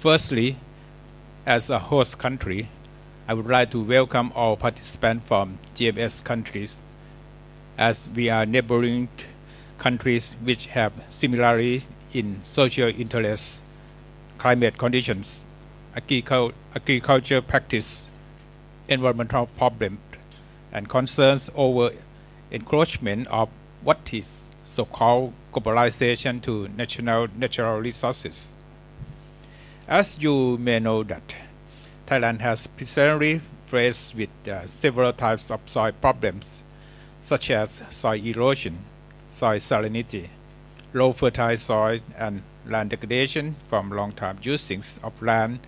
Firstly, as a host country, I would like to welcome all participants from GMS countries, as we are neighboring countries which have similarities in social interests, climate conditions, agriculture practice, environmental problems, and concerns over encroachment of what is so-called globalization to natural resources. As you may know that Thailand has presently faced with several types of soil problems, such as soil erosion, soil salinity, low fertile soil, and land degradation from long-term using of land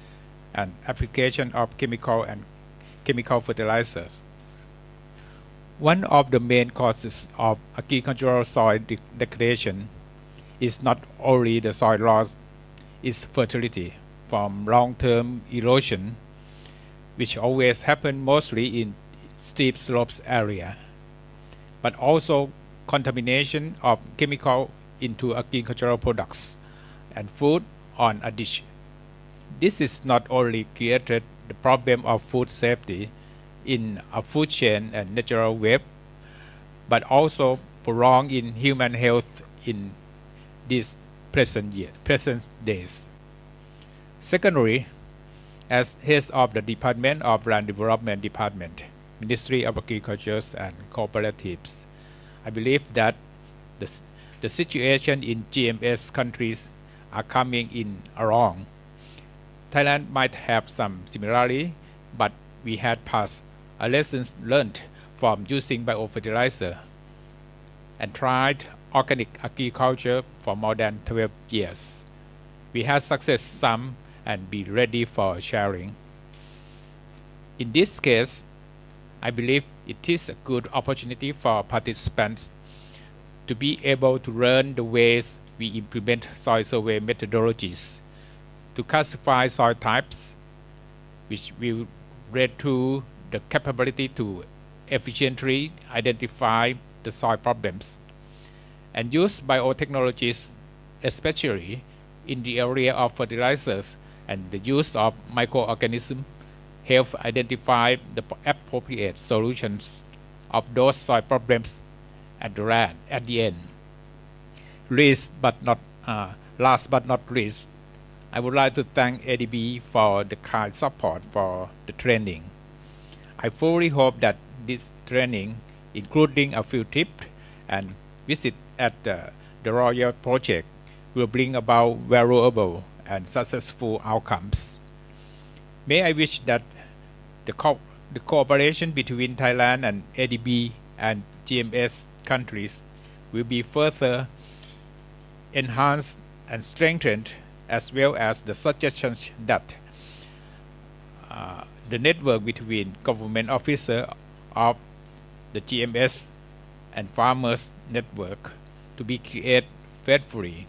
and application of chemical fertilizers. One of the main causes of agricultural soil degradation is not only the soil loss, its fertility from long-term erosion, which always happen mostly in steep slopes area, but also contamination of chemical into agricultural products and food on a dish. This is not only created the problem of food safety in a food chain and natural web, but also prolong in human health in these present days. Secondly, as head of the Department of Land Development Department, Ministry of Agriculture and Cooperatives, I believe that the situation in GMS countries are coming in along. Thailand might have some similarity, but we had passed a lessons learned from using biofertilizer and tried organic agriculture for more than 12 years. We had success some and be ready for sharing. In this case, I believe it is a good opportunity for participants to be able to learn the ways we implement soil survey methodologies to classify soil types, which will lead to the capability to efficiently identify the soil problems, and use biotechnologies, especially in the area of fertilizers and the use of microorganisms, help identify the appropriate solutions of those soil problems at the end. Last but not least, I would like to thank ADB for the kind support for the training. I fully hope that this training, including a field trip and visit at the Royal Project, will bring about valuable and successful outcomes. May I wish that the cooperation between Thailand and ADB and GMS countries will be further enhanced and strengthened, as well as the suggestions that the network between government officers of the GMS and farmers network to be created faithfully.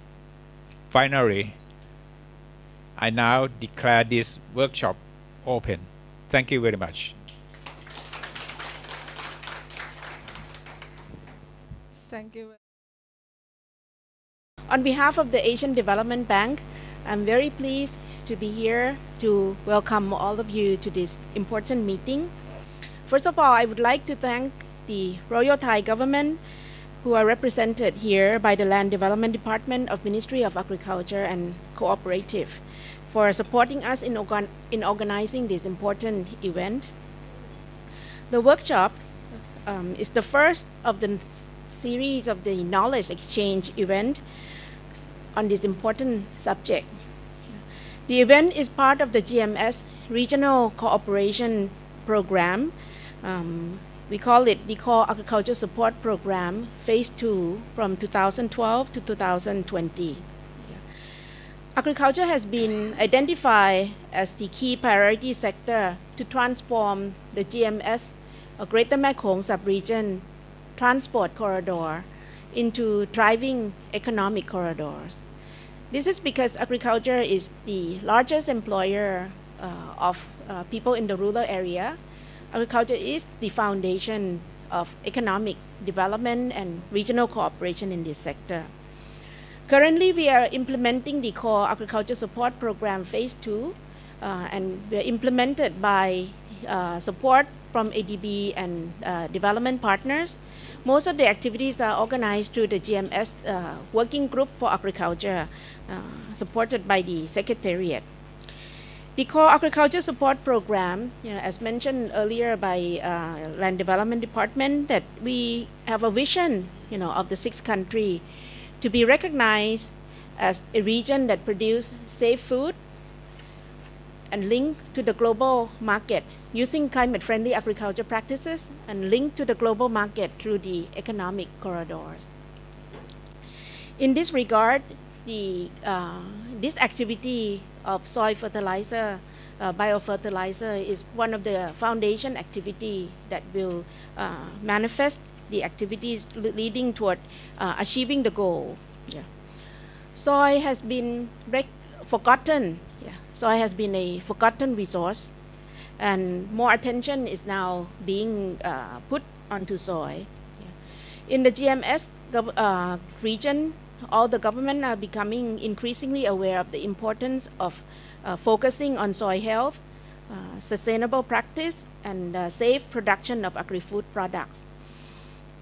Finally, I now declare this workshop open. Thank you very much. Thank you. On behalf of the Asian Development Bank, I'm very pleased to be here to welcome all of you to this important meeting. First of all, I would like to thank the Royal Thai government, who are represented here by the Land Development Department of Ministry of Agriculture and Cooperative, for supporting us in organizing this important event. The workshop is the first of the series of the knowledge exchange event on this important subject. The event is part of the GMS Regional Cooperation Program. We call it the Core Agriculture Support Program, Phase 2, from 2012 to 2020. Agriculture has been identified as the key priority sector to transform the GMS, a Greater Mekong Sub-region transport corridor, into thriving economic corridors. This is because agriculture is the largest employer of people in the rural area. Agriculture is the foundation of economic development and regional cooperation in this sector. Currently, we are implementing the Core Agriculture Support Program Phase 2, and we are implemented by support from ADB and development partners. Most of the activities are organized through the GMS Working Group for Agriculture, supported by the Secretariat. The Core Agriculture Support Program, as mentioned earlier by Land Development Department, that we have a vision, of the 6th country to be recognized as a region that produce safe food and link to the global market using climate-friendly agriculture practices and link to the global market through the economic corridors. In this regard, this activity of soil fertilizer, biofertilizer is one of the foundation activity that will manifest the activities leading toward achieving the goal. Soil has been forgotten. Soil has been a forgotten resource, and more attention is now being put onto soil. In the GMS region, all the government are becoming increasingly aware of the importance of focusing on soil health, sustainable practice, and safe production of agri-food products.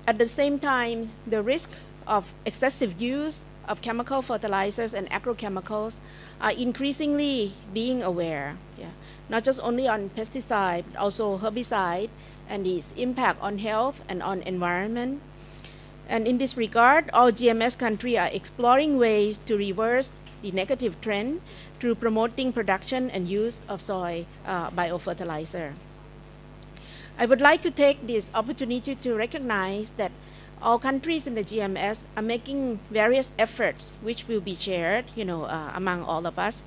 At the same time, the risk of excessive use of chemical fertilizers and agrochemicals are increasingly being aware, not just only on pesticide, but also herbicide and its impact on health and on environment. And in this regard, all GMS countries are exploring ways to reverse the negative trend through promoting production and use of soil biofertilizer. I would like to take this opportunity to recognize that all countries in the GMS are making various efforts which will be shared, among all of us.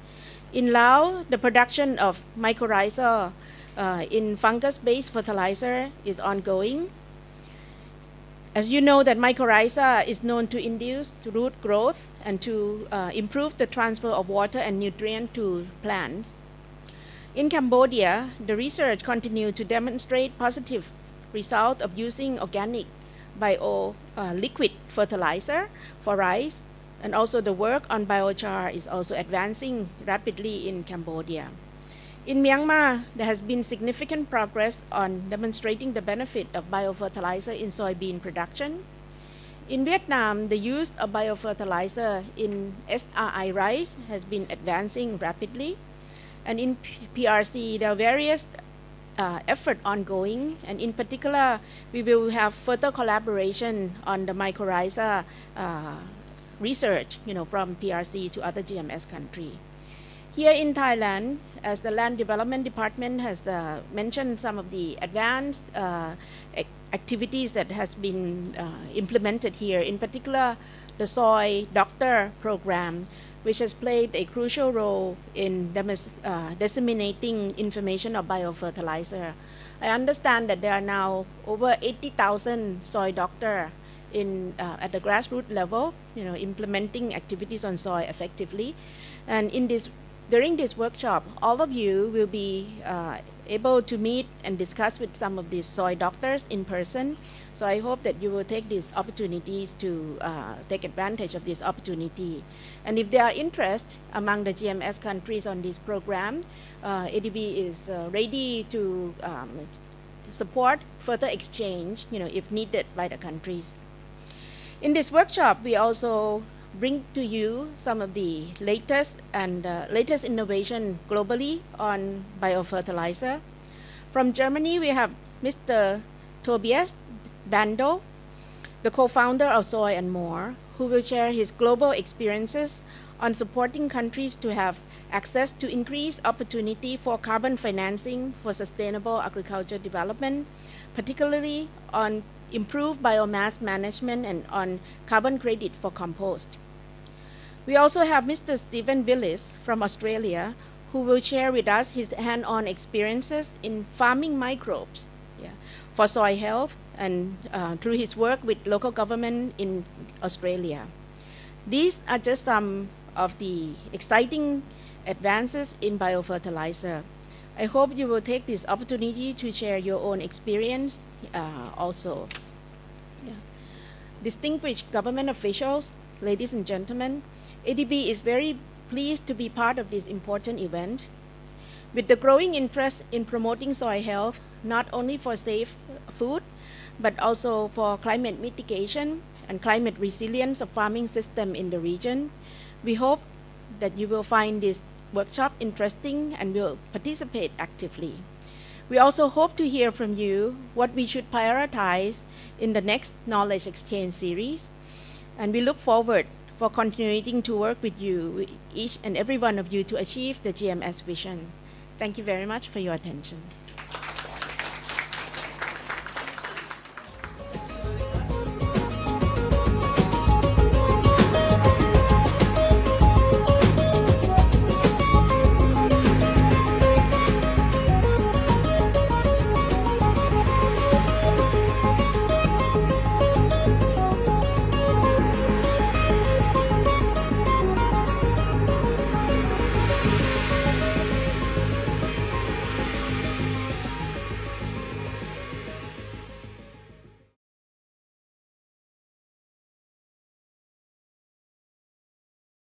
In Laos, the production of mycorrhiza in fungus-based fertilizer is ongoing. As you know, that mycorrhiza is known to induce root growth and to improve the transfer of water and nutrient to plants. In Cambodia, the research continued to demonstrate positive results of using organic liquid fertilizer for rice, and also the work on biochar is also advancing rapidly in Cambodia. In Myanmar, there has been significant progress on demonstrating the benefit of biofertilizer in soybean production. In Vietnam, the use of biofertilizer in SRI rice has been advancing rapidly. And in PRC, there are various effort ongoing, and in particular, we will have further collaboration on the mycorrhiza research, from PRC to other GMS countries. Here in Thailand, as the Land Development Department has mentioned some of the advanced activities that has been implemented here, in particular, the Soy Doctor program, which has played a crucial role in disseminating information of biofertilizer. I understand that there are now over 80,000 soil doctors at the grassroots level, implementing activities on soil effectively. And during this workshop, all of you will be able to meet and discuss with some of these soil doctors in person. So I hope that you will take these opportunities to take advantage of this opportunity. And if there are interest among the GMS countries on this program, ADB is ready to support further exchange, if needed by the countries. In this workshop, we also bring to you some of the latest innovation globally on biofertilizer. From Germany, we have Mr. Tobias Bandel, the co-founder of Soy and More, who will share his global experiences on supporting countries to have access to increased opportunity for carbon financing for sustainable agriculture development, particularly on improved biomass management and on carbon credit for compost. We also have Mr. Stephen Willis from Australia, who will share with us his hand-on experiences in farming microbes for soil health and through his work with local government in Australia. These are just some of the exciting advances in biofertilizer. I hope you will take this opportunity to share your own experience also. Distinguished government officials, ladies and gentlemen, ADB is very pleased to be part of this important event. With the growing interest in promoting soil health, not only for safe food, but also for climate mitigation and climate resilience of farming system in the region, we hope that you will find this workshop interesting and will participate actively. We also hope to hear from you what we should prioritize in the next knowledge exchange series, and we look forward for continuing to work with you, each and every one of you, to achieve the GMS vision. Thank you very much for your attention.